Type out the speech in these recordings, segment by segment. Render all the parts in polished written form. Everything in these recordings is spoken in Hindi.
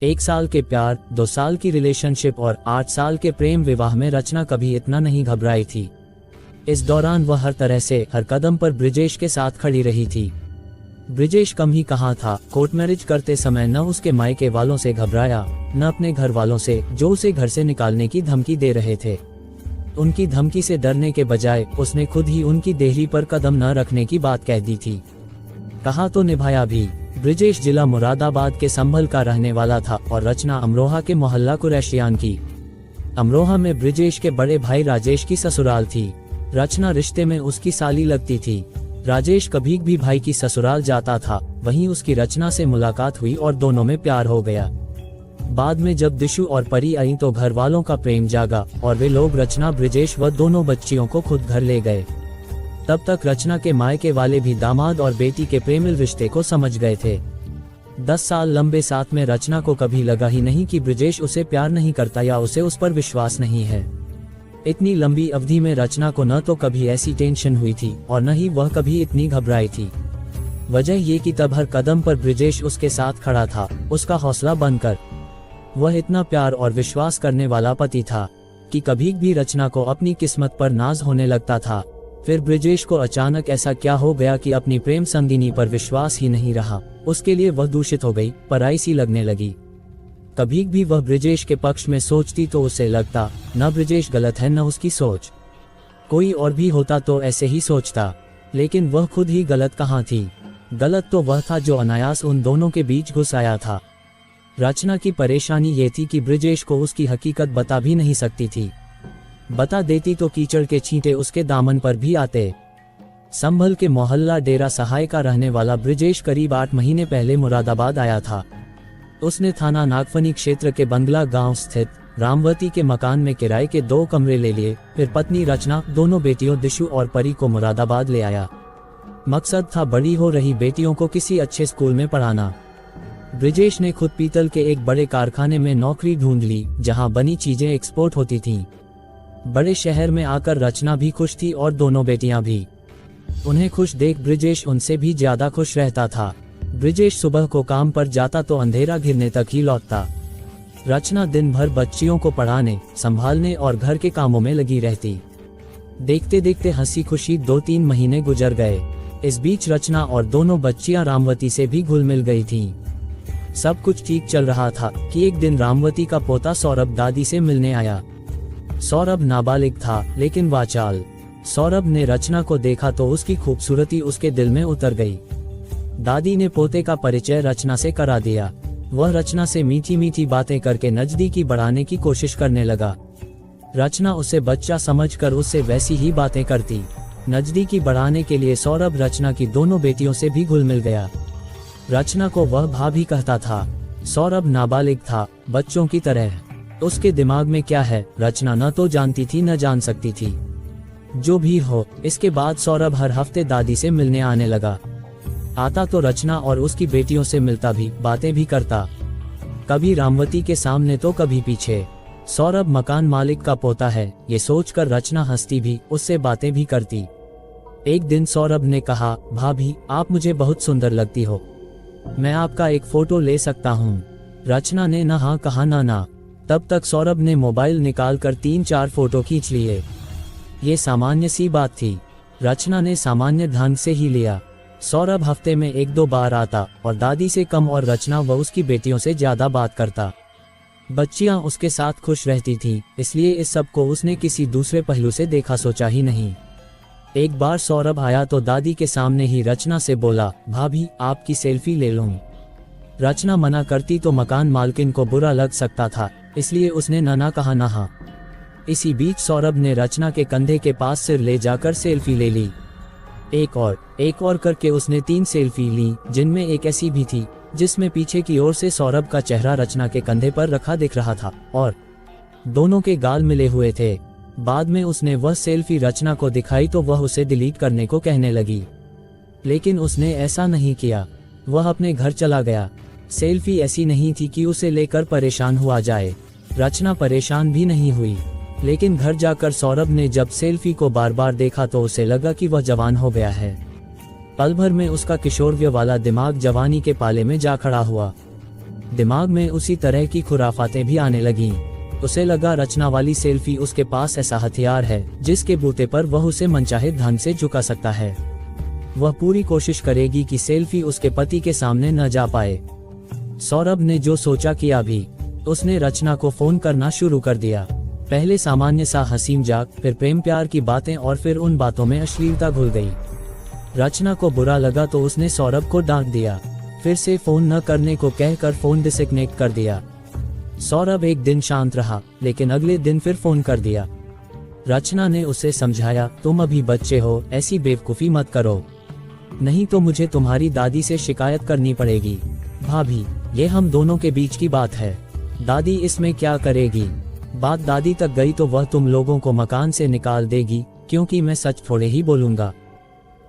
1 साल के प्यार, 2 साल की रिलेशनशिप और 8 साल के प्रेम विवाह में रचना कभी इतना नहीं घबराई थी। इस दौरान वह हर तरह से हर कदम पर ब्रिजेश के साथ खड़ी रही थी। ब्रिजेश कम ही कहाँ था, कोर्ट मैरिज करते समय न उसके मायके वालों से घबराया, न अपने घर वालों से, जो उसे घर से निकालने की धमकी दे रहे थे। उनकी धमकी से डरने के बजाय उसने खुद ही उनकी देहरी पर कदम न रखने की बात कह दी थी। कहा तो निभाया भी। ब्रिजेश जिला मुरादाबाद के संभल का रहने वाला था और रचना अमरोहा के मोहल्ला कुरैशियान की। अमरोहा में ब्रिजेश के बड़े भाई राजेश की ससुराल थी। रचना रिश्ते में उसकी साली लगती थी। राजेश कभी भी भाई की ससुराल जाता था, वहीं उसकी रचना से मुलाकात हुई और दोनों में प्यार हो गया। बाद में जब दिशु और परी आई तो घर वालों का प्रेम जागा और वे लोग रचना, ब्रिजेश व दोनों बच्चियों को खुद घर ले गए। तब तक रचना के मायके वाले भी दामाद और बेटी के प्रेमिल रिश्ते को समझ गए थे। 10 साल लंबे साथ में रचना को कभी लगा ही नहीं कि ब्रिजेश उसे प्यार नहीं करता या उसे उस पर विश्वास नहीं है। इतनी लंबी अवधि में रचना को न तो कभी ऐसी टेंशन हुई थी और न ही वह कभी इतनी घबराई थी। वजह ये कि तब हर कदम पर ब्रिजेश उसके साथ खड़ा था, उसका हौसला बनकर। वह इतना प्यार और विश्वास करने वाला पति था कि कभी भी रचना को अपनी किस्मत पर नाज होने लगता था। फिर ब्रिजेश को अचानक ऐसा क्या हो गया कि अपनी प्रेम संगिनी पर विश्वास ही नहीं रहा। उसके लिए वह दूषित हो गई, पराई सी लगने लगी। कभी भी वह ब्रिजेश के पक्ष में सोचती तो उसे लगता न ब्रिजेश गलत है न उसकी सोच। कोई और भी होता तो ऐसे ही सोचता, लेकिन वह खुद ही गलत कहाँ थी। गलत तो वह था जो अनायास उन दोनों के बीच घुस आया था। रचना की परेशानी ये थी कि ब्रिजेश को उसकी हकीकत बता भी नहीं सकती थी। बता देती तो कीचड़ के छींटे उसके दामन पर भी आते। संभल के मोहल्ला डेरा सहाय का रहने वाला ब्रिजेश करीब 8 महीने पहले मुरादाबाद आया था। उसने थाना नागफनी क्षेत्र के बंगला गांव स्थित रामवती के मकान में किराए के 2 कमरे ले लिए। फिर पत्नी रचना, दोनों बेटियों दिशु और परी को मुरादाबाद ले आया। मकसद था बड़ी हो रही बेटियों को किसी अच्छे स्कूल में पढ़ाना। ब्रिजेश ने खुद पीतल के एक बड़े कारखाने में नौकरी ढूंढ ली, जहां बनी चीजें एक्सपोर्ट होती थीं। बड़े शहर में आकर रचना भी खुश थी और दोनों बेटियां भी। उन्हें खुश देख ब्रिजेश उनसे भी ज्यादा खुश रहता था। ब्रिजेश सुबह को काम पर जाता तो अंधेरा घिरने तक ही लौटता। रचना दिन भर बच्चियों को पढ़ाने, संभालने और घर के कामों में लगी रहती। देखते देखते हंसी खुशी 2-3 महीने गुजर गए। इस बीच रचना और दोनों बच्चियां रामवती से भी घुल मिल गई थीं। सब कुछ ठीक चल रहा था कि एक दिन रामवती का पोता सौरभ दादी से मिलने आया। सौरभ नाबालिग था लेकिन वाचाल। सौरभ ने रचना को देखा तो उसकी खूबसूरती उसके दिल में उतर गई। दादी ने पोते का परिचय रचना से करा दिया। वह रचना से मीठी मीठी बातें करके नजदीकी बढ़ाने की कोशिश करने लगा। रचना उसे बच्चा समझकर उससे वैसी ही बातें करती। नजदीकी बढ़ाने के लिए सौरभ रचना की दोनों बेटियों से भी घुल मिल गया। रचना को वह भाभी कहता था। सौरभ नाबालिग था, बच्चों की तरह। उसके दिमाग में क्या है रचना न तो जानती थी न जान सकती थी। जो भी हो, इसके बाद सौरभ हर हफ्ते दादी से मिलने आने लगा। आता तो रचना और उसकी बेटियों से मिलता भी, बातें भी करता। कभी रामवती के सामने तो कभी पीछे। सौरभ मकान मालिक का पोता है, ये सोचकर रचना हंसती भी, उससे बातें भी करती। एक दिन सौरभ ने कहा, भाभी आप मुझे बहुत सुंदर लगती हो, मैं आपका एक फोटो ले सकता हूँ। रचना ने न हाँ कहा न ना। तब तक सौरभ ने मोबाइल निकालकर 3-4 फोटो खींच लिए। ये सामान्य सी बात थी। रचना ने सामान्य ढंग से ही लिया। सौरभ हफ्ते में 1-2 बार आता और दादी से कम और रचना व उसकी बेटियों से ज्यादा बात करता। बच्चियां उसके साथ खुश रहती थीं, इसलिए इस सब को उसने किसी दूसरे पहलू से देखा सोचा ही नहीं। एक बार सौरभ आया तो दादी के सामने ही रचना से बोला, भाभी आपकी सेल्फी ले लूं। रचना मना करती तो मकान मालकिन को बुरा लग सकता था, इसलिए उसने ना कहा ना हाँ। इसी बीच सौरभ ने रचना के कंधे के पास सिर ले जाकर सेल्फी ले ली। एक और करके उसने 3 सेल्फी ली, जिनमें एक ऐसी भी थी जिसमें पीछे की ओर से सौरभ का चेहरा रचना के कंधे पर रखा दिख रहा था और दोनों के गाल मिले हुए थे। बाद में उसने वह सेल्फी रचना को दिखाई तो वह उसे डिलीट करने को कहने लगी, लेकिन उसने ऐसा नहीं किया। वह अपने घर चला गया। सेल्फी ऐसी नहीं थी कि उसे लेकर परेशान हुआ जाए। रचना परेशान भी नहीं हुई, लेकिन घर जाकर सौरभ ने जब सेल्फी को बार बार देखा तो उसे लगा कि वह जवान हो गया है। पल भर में उसका किशोरव्य वाला दिमाग जवानी के पाले में जा खड़ा हुआ। दिमाग में उसी तरह की खुराफातें भी आने लगीं। उसे लगा रचना वाली सेल्फी उसके पास ऐसा हथियार है जिसके बूते पर वह उसे मनचाहे ढंग से झुका सकता है। वह पूरी कोशिश करेगी कि सेल्फी उसके पति के सामने न जा पाए। सौरभ ने जो सोचा किया भी। उसने रचना को फोन करना शुरू कर दिया। पहले सामान्य सा हंसी मजाक, फिर प्रेम प्यार की बातें और फिर उन बातों में अश्लीलता घुल गई। रचना को बुरा लगा तो उसने सौरभ को डांट दिया, फिर से फोन न करने को कहकर फोन डिस्कनेक्ट कर दिया। सौरभ एक दिन शांत रहा, लेकिन अगले दिन फिर फोन कर दिया। रचना ने उसे समझाया, तुम अभी बच्चे हो, ऐसी बेवकूफ़ी मत करो, नहीं तो मुझे तुम्हारी दादी से शिकायत करनी पड़ेगी। भाभी, ये हम दोनों के बीच की बात है, दादी इसमें क्या करेगी? बात दादी तक गई तो वह तुम लोगों को मकान से निकाल देगी, क्योंकि मैं सच थोड़े ही बोलूंगा।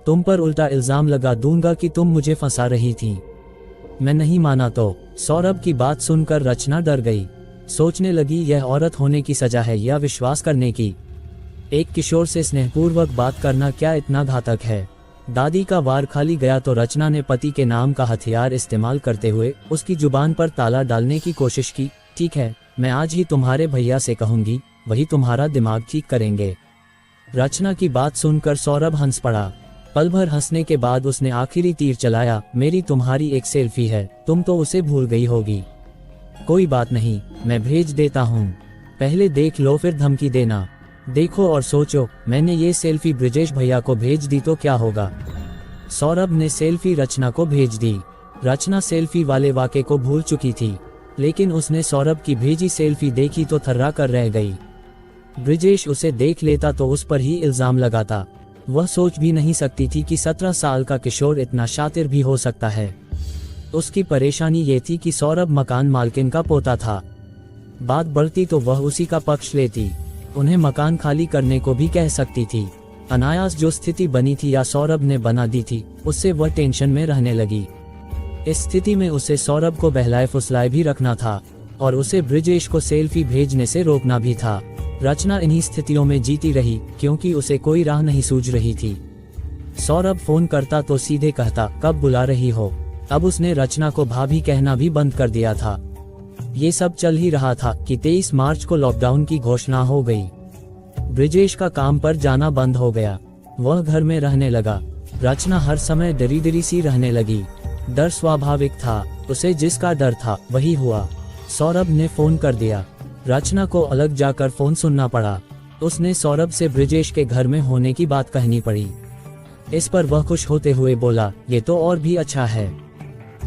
तुम पर उल्टा इल्जाम लगा दूंगा कि तुम मुझे फंसा रही थी। मैं नहीं माना तो। सौरभ की बात सुनकर रचना डर गई। सोचने लगी, यह औरत होने की सजा है या विश्वास करने की? एक किशोर से स्नेहपूर्वक बात करना क्या इतना घातक है? दादी का वार खाली गया तो रचना ने पति के नाम का हथियार इस्तेमाल करते हुए उसकी जुबान पर ताला डालने की कोशिश की। ठीक है, मैं आज ही तुम्हारे भैया से कहूंगी, वही तुम्हारा दिमाग ठीक करेंगे। रचना की बात सुनकर सौरभ हंस पड़ा। पल भर हंसने के बाद उसने आखिरी तीर चलाया, मेरी तुम्हारी एक सेल्फी है, तुम तो उसे भूल गई होगी। कोई बात नहीं, मैं भेज देता हूँ, पहले देख लो फिर धमकी देना। देखो और सोचो, मैंने ये सेल्फी ब्रिजेश भैया को भेज दी तो क्या होगा? सौरभ ने सेल्फी रचना को भेज दी। रचना सेल्फी वाले वाक़े को भूल चुकी थी, लेकिन उसने सौरभ की भेजी सेल्फी देखी तो थर्रा कर रह गई। ब्रिजेश उसे देख लेता तो उस पर ही इल्जाम लगाता। वह सोच भी नहीं सकती थी कि 17 साल का किशोर इतना शातिर भी हो सकता है। उसकी परेशानी ये थी कि सौरभ मकान मालकिन का पोता था। बात बढ़ती तो वह उसी का पक्ष लेती, उन्हें मकान खाली करने को भी कह सकती थी। अनायास जो स्थिति बनी थी या सौरभ ने बना दी थी, उससे वह टेंशन में रहने लगी। इस स्थिति में उसे सौरभ को बहलाए फुसलाए भी रखना था और उसे ब्रिजेश को सेल्फी भेजने से रोकना भी था। रचना इन्हीं स्थितियों में जीती रही, क्योंकि उसे कोई राह नहीं सूझ रही थी। सौरभ फोन करता तो सीधे कहता, कब बुला रही हो? अब उसने रचना को भाभी कहना भी बंद कर दिया था। ये सब चल ही रहा था कि 23 मार्च को लॉकडाउन की घोषणा हो गई। ब्रिजेश का काम पर जाना बंद हो गया, वह घर में रहने लगा। रचना हर समय डरी डरी सी रहने लगी। डर स्वाभाविक था, उसे जिसका डर था वही हुआ। सौरभ ने फोन कर दिया। रचना को अलग जाकर फोन सुनना पड़ा। उसने सौरभ से ब्रिजेश के घर में होने की बात कहनी पड़ी। इस पर वह खुश होते हुए बोला, ये तो और भी अच्छा है,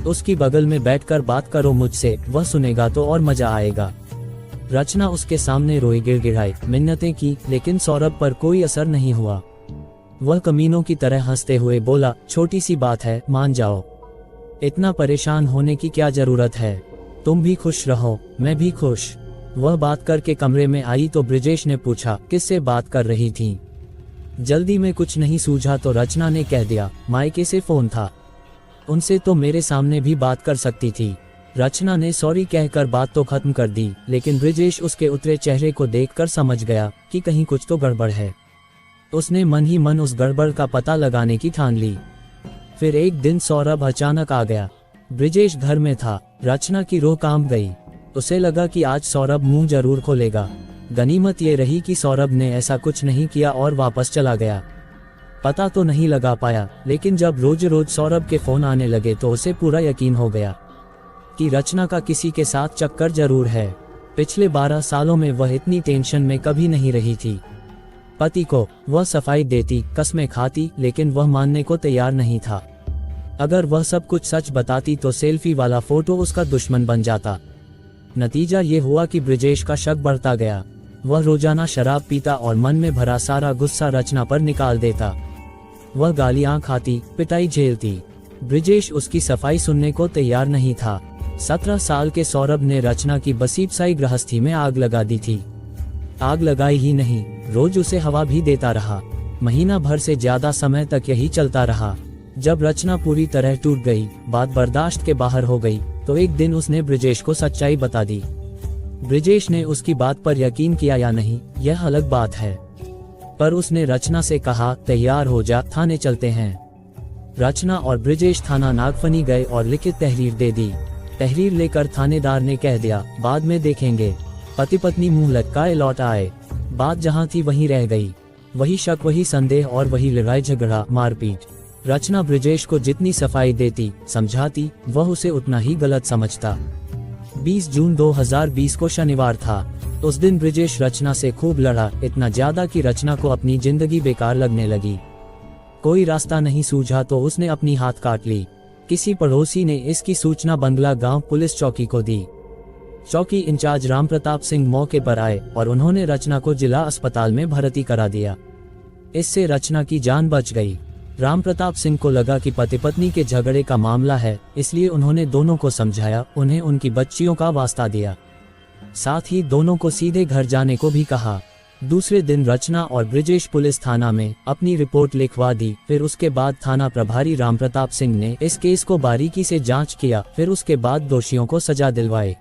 उसकी बगल में बैठकर बात करो मुझसे, वह सुनेगा तो और मजा आएगा। रचना उसके सामने रोई गिड़गिड़ाई, मिन्नतें की, लेकिन सौरभ पर कोई असर नहीं हुआ। वह कमीनों की तरह हंसते हुए बोला, छोटी सी बात है, मान जाओ, इतना परेशान होने की क्या जरूरत है, तुम भी खुश रहो, मैं भी खुश। वह बात करके कमरे में आई तो ब्रिजेश ने पूछा, किससे बात कर रही थी? जल्दी में कुछ नहीं सूझा तो रचना ने कह दिया, मायके से फोन था, उनसे तो मेरे सामने भी बात कर सकती थी। रचना ने सॉरी कहकर बात तो खत्म कर दी, लेकिन ब्रिजेश उसके उतरे चेहरे को देखकर समझ गया कि कहीं कुछ तो गड़बड़ है। उसने मन ही मन उस गड़बड़ का पता लगाने की ठान ली। फिर एक दिन सौरभ अचानक आ गया। ब्रिजेश घर में था। रचना की रूह कांप गई। उसे लगा कि आज सौरभ मुंह जरूर खोलेगा। गनीमत ये रही कि सौरभ ने ऐसा कुछ नहीं किया और वापस चला गया। पता तो नहीं लगा पाया, लेकिन जब रोज रोज सौरभ के फोन आने लगे तो उसे पूरा यकीन हो गया कि रचना का किसी के साथ चक्कर जरूर है। पिछले 12 सालों में वह इतनी टेंशन में कभी नहीं रही थी। पति को वह सफाई देती, कस्में खाती, लेकिन वह मानने को तैयार नहीं था। अगर वह सब कुछ सच बताती तो सेल्फी वाला फोटो उसका दुश्मन बन जाता। नतीजा ये हुआ कि ब्रिजेश का शक बढ़ता गया। वह रोजाना शराब पीता और मन में भरा सारा गुस्सा रचना पर निकाल देता। वह गालियां खाती, पिटाई झेलती। ब्रिजेश उसकी सफाई सुनने को तैयार नहीं था। 17 साल के सौरभ ने रचना की बसीबसाई गृहस्थी में आग लगा दी थी। आग लगाई ही नहीं, रोज उसे हवा भी देता रहा। महीना भर से ज्यादा समय तक यही चलता रहा। जब रचना पूरी तरह टूट गई, बात बर्दाश्त के बाहर हो गई, तो एक दिन उसने ब्रिजेश को सच्चाई बता दी। ब्रिजेश ने उसकी बात पर यकीन किया या नहीं, यह अलग बात है, पर उसने रचना से कहा, तैयार हो जा, थाने चलते हैं। रचना और ब्रिजेश थाना नागफनी गए और लिखित तहरीर दे दी। तहरीर लेकर थानेदार ने कह दिया, बाद में देखेंगे। पति पत्नी मुंह लटकाए लौट आए। बात जहां थी वहीं रह गई। वही शक, वही संदेह और वही लड़ाई झगड़ा मारपीट। रचना ब्रिजेश को जितनी सफाई देती समझाती, वह उसे उतना ही गलत समझता। 20 जून 2020 को शनिवार था। उस दिन ब्रिजेश रचना से खूब लड़ा, इतना ज्यादा कि रचना को अपनी जिंदगी बेकार लगने लगी। कोई रास्ता नहीं सूझा तो उसने अपनी हाथ काट ली। किसी पड़ोसी ने इसकी सूचना बंगला गांव पुलिस चौकी को दी। चौकी इंचार्ज रामप्रताप सिंह मौके पर आए और उन्होंने रचना को जिला अस्पताल में भर्ती करा दिया। इससे रचना की जान बच गई। रामप्रताप सिंह को लगा कि पति पत्नी के झगड़े का मामला है, इसलिए उन्होंने दोनों को समझाया, उन्हें उनकी बच्चियों का वास्ता दिया। साथ ही दोनों को सीधे घर जाने को भी कहा। दूसरे दिन रचना और ब्रिजेश पुलिस थाना में अपनी रिपोर्ट लिखवा दी। फिर उसके बाद थाना प्रभारी रामप्रताप सिंह ने इस केस को बारीकी से जांच किया। फिर उसके बाद दोषियों को सजा दिलवाई।